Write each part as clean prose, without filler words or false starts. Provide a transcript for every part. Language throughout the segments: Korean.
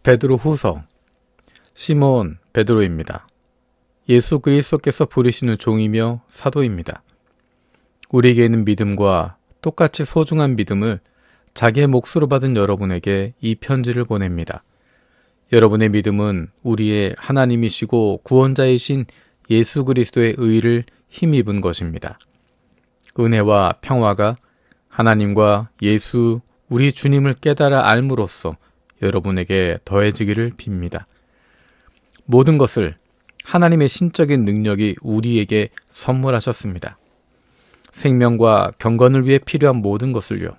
베드로 후서 시몬 베드로입니다. 예수 그리스도께서 부르시는 종이며 사도입니다. 우리에게 있는 믿음과 똑같이 소중한 믿음을 자기의 몫으로 받은 여러분에게 이 편지를 보냅니다. 여러분의 믿음은 우리의 하나님이시고 구원자이신 예수 그리스도의 의를 힘입은 것입니다. 은혜와 평화가 하나님과 예수 우리 주님을 깨달아 알므로써 여러분에게 더해지기를 빕니다. 모든 것을 하나님의 신적인 능력이 우리에게 선물하셨습니다. 생명과 경건을 위해 필요한 모든 것을요.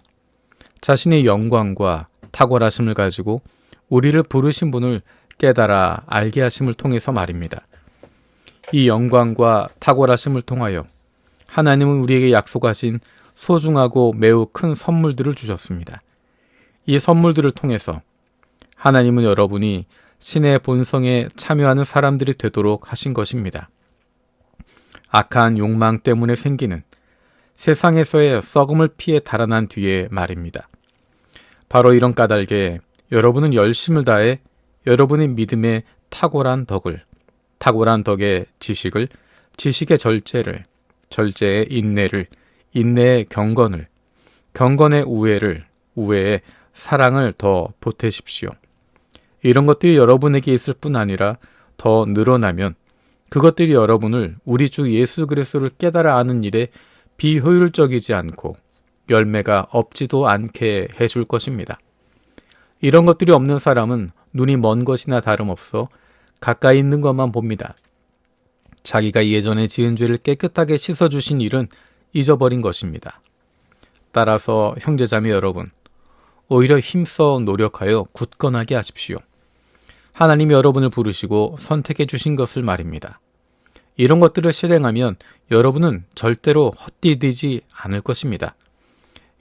자신의 영광과 탁월하심을 가지고 우리를 부르신 분을 깨달아 알게 하심을 통해서 말입니다. 이 영광과 탁월하심을 통하여 하나님은 우리에게 약속하신 소중하고 매우 큰 선물들을 주셨습니다. 이 선물들을 통해서 하나님은 여러분이 신의 본성에 참여하는 사람들이 되도록 하신 것입니다. 악한 욕망 때문에 생기는 세상에서의 썩음을 피해 달아난 뒤에 말입니다. 바로 이런 까닭에 여러분은 열심을 다해 여러분의 믿음의 탁월한 덕의 지식을, 지식의 절제를, 절제의 인내를, 인내의 경건을, 경건의 우애를, 우애의 사랑을 더 보태십시오. 이런 것들이 여러분에게 있을 뿐 아니라 더 늘어나면 그것들이 여러분을 우리 주 예수 그리스도를 깨달아 아는 일에 비효율적이지 않고 열매가 없지도 않게 해줄 것입니다. 이런 것들이 없는 사람은 눈이 먼 것이나 다름없어 가까이 있는 것만 봅니다. 자기가 예전에 지은 죄를 깨끗하게 씻어주신 일은 잊어버린 것입니다. 따라서 형제자매 여러분, 오히려 힘써 노력하여 굳건하게 하십시오. 하나님이 여러분을 부르시고 선택해 주신 것을 말입니다. 이런 것들을 실행하면 여러분은 절대로 헛디디지 않을 것입니다.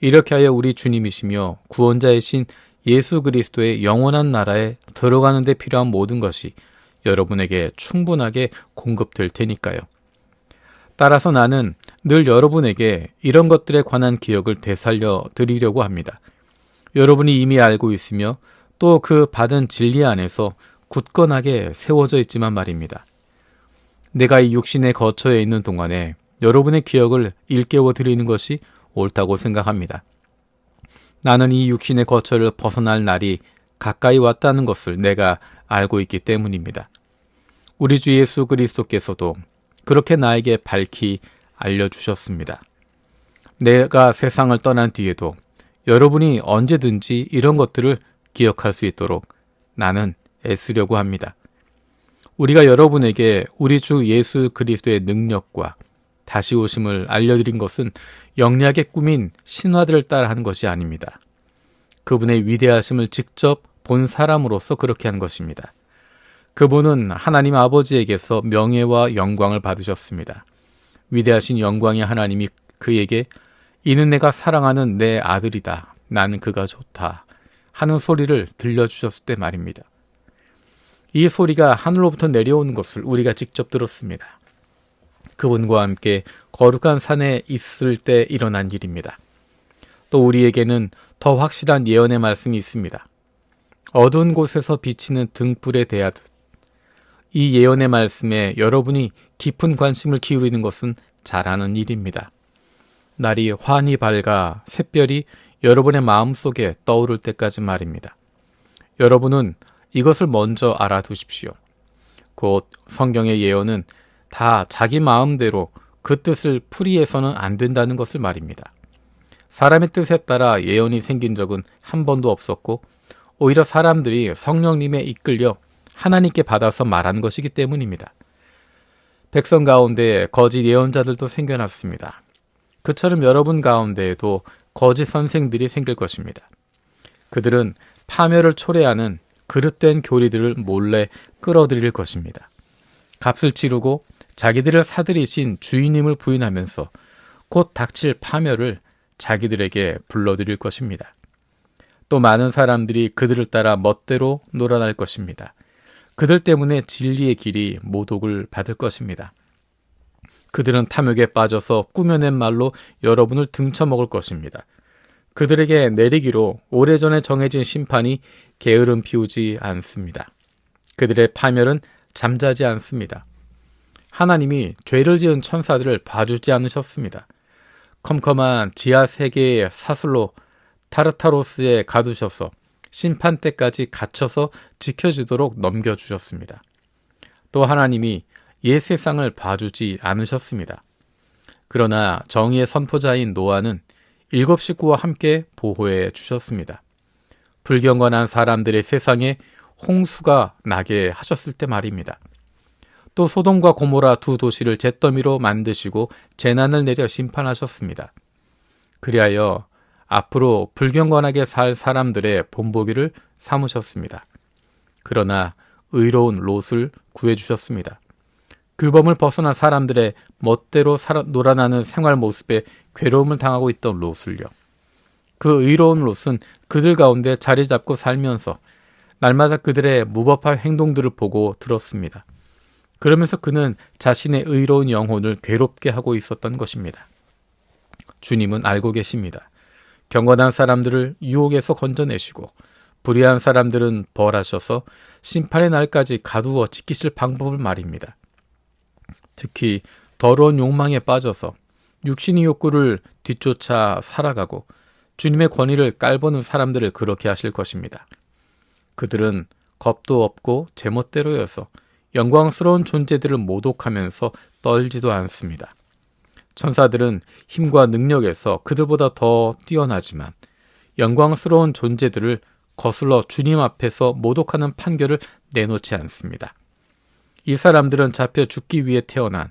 이렇게 하여 우리 주님이시며 구원자이신 예수 그리스도의 영원한 나라에 들어가는 데 필요한 모든 것이 여러분에게 충분하게 공급될 테니까요. 따라서 나는 늘 여러분에게 이런 것들에 관한 기억을 되살려 드리려고 합니다. 여러분이 이미 알고 있으며 또 그 받은 진리 안에서 굳건하게 세워져 있지만 말입니다. 내가 이 육신의 거처에 있는 동안에 여러분의 기억을 일깨워 드리는 것이 옳다고 생각합니다. 나는 이 육신의 거처를 벗어날 날이 가까이 왔다는 것을 내가 알고 있기 때문입니다. 우리 주 예수 그리스도께서도 그렇게 나에게 밝히 알려주셨습니다. 내가 세상을 떠난 뒤에도 여러분이 언제든지 이런 것들을 기억할 수 있도록 나는 애쓰려고 합니다. 우리가 여러분에게 우리 주 예수 그리스도의 능력과 다시 오심을 알려드린 것은 영리하게 꾸민 신화들을 따라하는 것이 아닙니다. 그분의 위대하심을 직접 본 사람으로서 그렇게 한 것입니다. 그분은 하나님 아버지에게서 명예와 영광을 받으셨습니다. 위대하신 영광의 하나님이 그에게 이는 내가 사랑하는 내 아들이다. 나는 그가 좋다. 하는 소리를 들려주셨을 때 말입니다. 이 소리가 하늘로부터 내려오는 것을 우리가 직접 들었습니다. 그분과 함께 거룩한 산에 있을 때 일어난 일입니다. 또 우리에게는 더 확실한 예언의 말씀이 있습니다. 어두운 곳에서 비치는 등불에 대하듯 이 예언의 말씀에 여러분이 깊은 관심을 기울이는 것은 잘 아는 일입니다. 날이 환히 밝아 샛별이 여러분의 마음속에 떠오를 때까지 말입니다. 여러분은 이것을 먼저 알아두십시오. 곧 성경의 예언은 다 자기 마음대로 그 뜻을 풀이해서는 안 된다는 것을 말입니다. 사람의 뜻에 따라 예언이 생긴 적은 한 번도 없었고 오히려 사람들이 성령님에 이끌려 하나님께 받아서 말하는 것이기 때문입니다. 백성 가운데 거짓 예언자들도 생겨났습니다. 그처럼 여러분 가운데에도 거짓 선생들이 생길 것입니다. 그들은 파멸을 초래하는 그릇된 교리들을 몰래 끌어들일 것입니다. 값을 치르고 자기들을 사들이신 주인님을 부인하면서 곧 닥칠 파멸을 자기들에게 불러들일 것입니다. 또 많은 사람들이 그들을 따라 멋대로 놀아날 것입니다. 그들 때문에 진리의 길이 모독을 받을 것입니다. 그들은 탐욕에 빠져서 꾸며낸 말로 여러분을 등쳐먹을 것입니다. 그들에게 내리기로 오래전에 정해진 심판이 게으름 피우지 않습니다. 그들의 파멸은 잠자지 않습니다. 하나님이 죄를 지은 천사들을 봐주지 않으셨습니다. 컴컴한 지하 세계의 사슬로 타르타로스에 가두셔서 심판 때까지 갇혀서 지켜지도록 넘겨주셨습니다. 또 하나님이 옛 세상을 봐주지 않으셨습니다. 그러나 정의의 선포자인 노아는 7 식구와 함께 보호해 주셨습니다. 불경건한 사람들의 세상에 홍수가 나게 하셨을 때 말입니다. 또 소돔과 고모라 두 도시를 잿더미로 만드시고 재난을 내려 심판하셨습니다. 그리하여 앞으로 불경건하게 살 사람들의 본보기를 삼으셨습니다. 그러나 의로운 롯을 구해주셨습니다. 규범을 벗어난 사람들의 멋대로 놀아나는 생활 모습에 괴로움을 당하고 있던 롯을요. 그 의로운 롯은 그들 가운데 자리 잡고 살면서 날마다 그들의 무법한 행동들을 보고 들었습니다. 그러면서 그는 자신의 의로운 영혼을 괴롭게 하고 있었던 것입니다. 주님은 알고 계십니다. 경건한 사람들을 유혹에서 건져내시고 불의한 사람들은 벌하셔서 심판의 날까지 가두어 지키실 방법을 말입니다. 특히 더러운 욕망에 빠져서 육신의 욕구를 뒤쫓아 살아가고 주님의 권위를 깔보는 사람들을 그렇게 하실 것입니다. 그들은 겁도 없고 제멋대로여서 영광스러운 존재들을 모독하면서 떨지도 않습니다. 천사들은 힘과 능력에서 그들보다 더 뛰어나지만 영광스러운 존재들을 거슬러 주님 앞에서 모독하는 판결을 내놓지 않습니다. 이 사람들은 잡혀 죽기 위해 태어난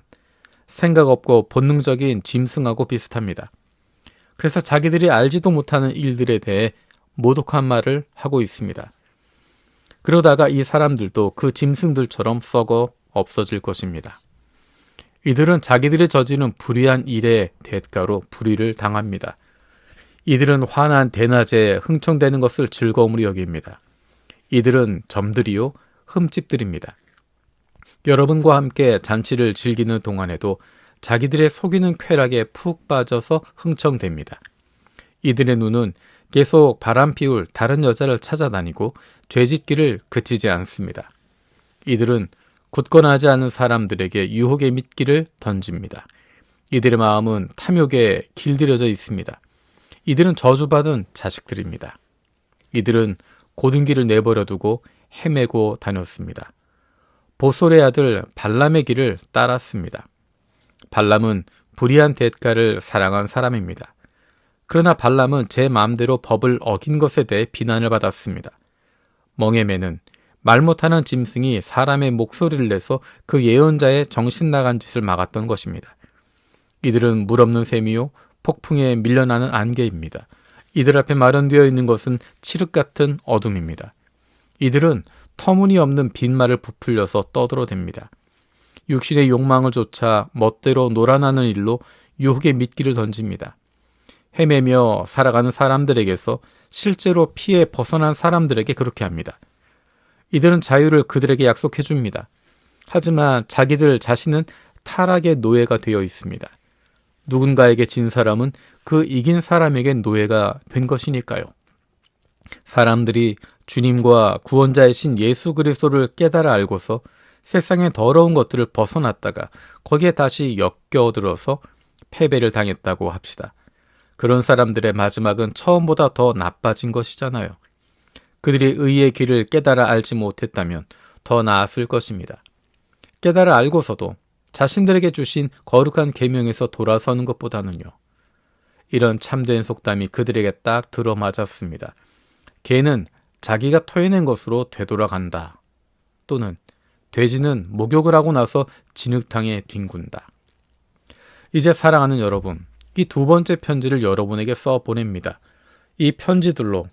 생각 없고 본능적인 짐승하고 비슷합니다. 그래서 자기들이 알지도 못하는 일들에 대해 모독한 말을 하고 있습니다. 그러다가 이 사람들도 그 짐승들처럼 썩어 없어질 것입니다. 이들은 자기들이 저지른 불의한 일의 대가로 불의를 당합니다. 이들은 환한 대낮에 흥청대는 것을 즐거움으로 여깁니다. 이들은 점들이요 흠집들입니다. 여러분과 함께 잔치를 즐기는 동안에도 자기들의 속이는 쾌락에 푹 빠져서 흥청댑니다. 이들의 눈은 계속 바람 피울 다른 여자를 찾아다니고 죄짓기를 그치지 않습니다. 이들은 굳건하지 않은 사람들에게 유혹의 미끼를 던집니다. 이들의 마음은 탐욕에 길들여져 있습니다. 이들은 저주받은 자식들입니다. 이들은 고든 길을 내버려 두고 헤매고 다녔습니다. 보솔의 아들 발람의 길을 따랐습니다. 발람은 불의한 대가를 사랑한 사람입니다. 그러나 발람은 제 마음대로 법을 어긴 것에 대해 비난을 받았습니다. 멍에 매는 말 못하는 짐승이 사람의 목소리를 내서 그 예언자의 정신 나간 짓을 막았던 것입니다. 이들은 물 없는 샘이요 폭풍에 밀려나는 안개입니다. 이들 앞에 마련되어 있는 것은 칠흑 같은 어둠입니다. 이들은 터무니없는 빈말을 부풀려서 떠들어댑니다. 육신의 욕망을 쫓아 멋대로 놀아나는 일로 유혹의 미끼를 던집니다. 헤매며 살아가는 사람들에게서 실제로 피해 벗어난 사람들에게 그렇게 합니다. 이들은 자유를 그들에게 약속해 줍니다. 하지만 자기들 자신은 타락의 노예가 되어 있습니다. 누군가에게 진 사람은 그 이긴 사람에게 노예가 된 것이니까요. 사람들이 주님과 구원자이신 예수 그리스도를 깨달아 알고서 세상의 더러운 것들을 벗어났다가 거기에 다시 엮여들어서 패배를 당했다고 합시다. 그런 사람들의 마지막은 처음보다 더 나빠진 것이잖아요. 그들이 의의 길을 깨달아 알지 못했다면 더 나았을 것입니다. 깨달아 알고서도 자신들에게 주신 거룩한 계명에서 돌아서는 것보다는요. 이런 참된 속담이 그들에게 딱 들어맞았습니다. 개는 자기가 토해낸 것으로 되돌아간다. 또는 돼지는 목욕을 하고 나서 진흙탕에 뒹군다. 이제 사랑하는 여러분, 이 두 번째 편지를 여러분에게 써보냅니다. 이 편지들로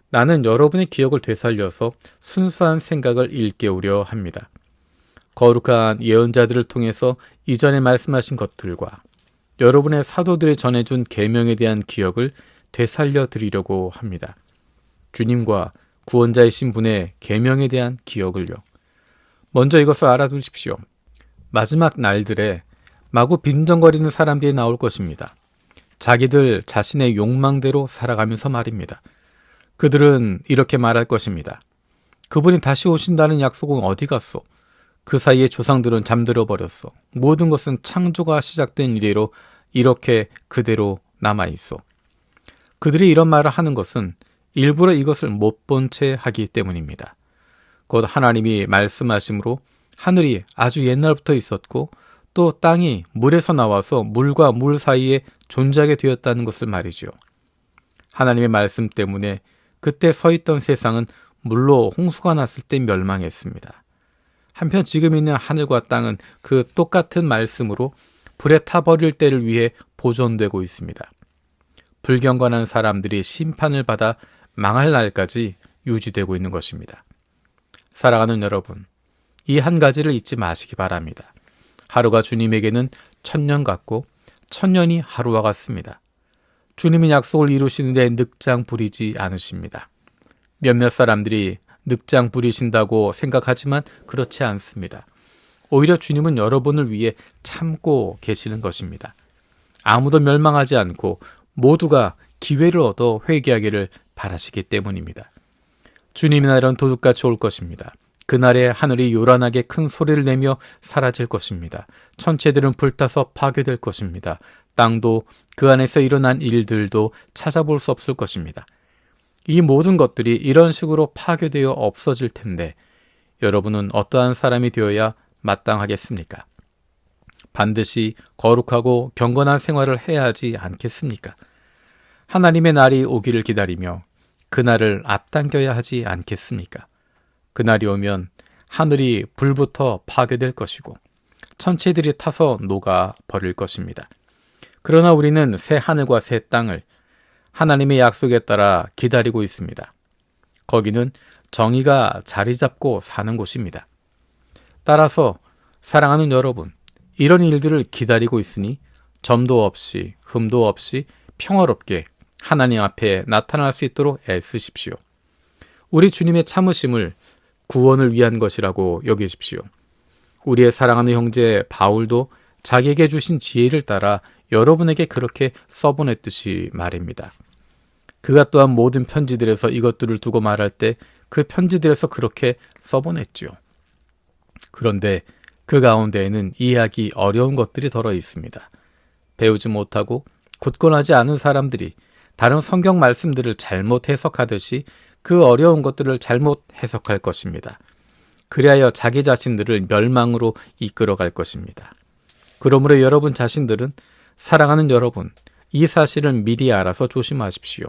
나는 여러분의 기억을 되살려서 순수한 생각을 일깨우려 합니다. 거룩한 예언자들을 통해서 이전에 말씀하신 것들과 여러분의 사도들이 전해준 계명에 대한 기억을 되살려 드리려고 합니다. 주님과 구원자이신 분의 계명에 대한 기억을요. 먼저 이것을 알아두십시오. 마지막 날들에 마구 빈정거리는 사람들이 나올 것입니다. 자기들 자신의 욕망대로 살아가면서 말입니다. 그들은 이렇게 말할 것입니다. 그분이 다시 오신다는 약속은 어디 갔소? 그 사이에 조상들은 잠들어 버렸어. 모든 것은 창조가 시작된 이래로 이렇게 그대로 남아있어. 그들이 이런 말을 하는 것은 일부러 이것을 못 본 채 하기 때문입니다. 곧 하나님이 말씀하심으로 하늘이 아주 옛날부터 있었고 또 땅이 물에서 나와서 물과 물 사이에 존재하게 되었다는 것을 말이죠. 하나님의 말씀 때문에 그때 서 있던 세상은 물로 홍수가 났을 때 멸망했습니다. 한편 지금 있는 하늘과 땅은 그 똑같은 말씀으로 불에 타버릴 때를 위해 보존되고 있습니다. 불경건한 사람들이 심판을 받아 망할 날까지 유지되고 있는 것입니다. 사랑하는 여러분, 이 한 가지를 잊지 마시기 바랍니다. 하루가 주님에게는 1000년 같고 1000년이 하루와 같습니다. 주님은 약속을 이루시는데 늑장 부리지 않으십니다. 몇몇 사람들이 늑장 부리신다고 생각하지만 그렇지 않습니다. 오히려 주님은 여러분을 위해 참고 계시는 것입니다. 아무도 멸망하지 않고 모두가 기회를 얻어 회개하기를 바라시기 때문입니다. 주님의 날은 도둑같이 올 것입니다. 그날에 하늘이 요란하게 큰 소리를 내며 사라질 것입니다. 천체들은 불타서 파괴될 것입니다. 땅도 그 안에서 일어난 일들도 찾아볼 수 없을 것입니다. 이 모든 것들이 이런 식으로 파괴되어 없어질 텐데 여러분은 어떠한 사람이 되어야 마땅하겠습니까? 반드시 거룩하고 경건한 생활을 해야 하지 않겠습니까? 하나님의 날이 오기를 기다리며 그날을 앞당겨야 하지 않겠습니까? 그날이 오면 하늘이 불부터 파괴될 것이고 천체들이 타서 녹아 버릴 것입니다. 그러나 우리는 새 하늘과 새 땅을 하나님의 약속에 따라 기다리고 있습니다. 거기는 정의가 자리 잡고 사는 곳입니다. 따라서 사랑하는 여러분, 이런 일들을 기다리고 있으니 점도 없이 흠도 없이 평화롭게 하나님 앞에 나타날 수 있도록 애쓰십시오. 우리 주님의 참으심을 구원을 위한 것이라고 여기십시오. 우리의 사랑하는 형제 바울도 자기에게 주신 지혜를 따라 여러분에게 그렇게 써보냈듯이 말입니다. 그가 또한 모든 편지들에서 이것들을 두고 말할 때 그 편지들에서 그렇게 써보냈죠. 그런데 그 가운데에는 이해하기 어려운 것들이 덜어 있습니다. 배우지 못하고 굳건하지 않은 사람들이 다른 성경 말씀들을 잘못 해석하듯이 그 어려운 것들을 잘못 해석할 것입니다. 그리하여 자기 자신들을 멸망으로 이끌어갈 것입니다. 그러므로 여러분 자신들은 사랑하는 여러분, 이 사실을 미리 알아서 조심하십시오.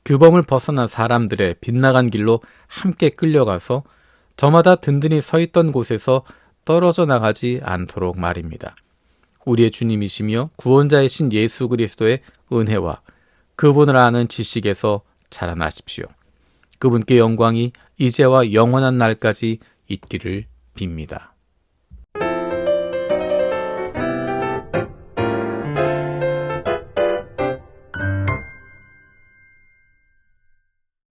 규범을 벗어난 사람들의 빗나간 길로 함께 끌려가서 저마다 든든히 서 있던 곳에서 떨어져 나가지 않도록 말입니다. 우리의 주님이시며 구원자이신 예수 그리스도의 은혜와 그분을 아는 지식에서 자라나십시오. 그분께 영광이 이제와 영원한 날까지 있기를 빕니다.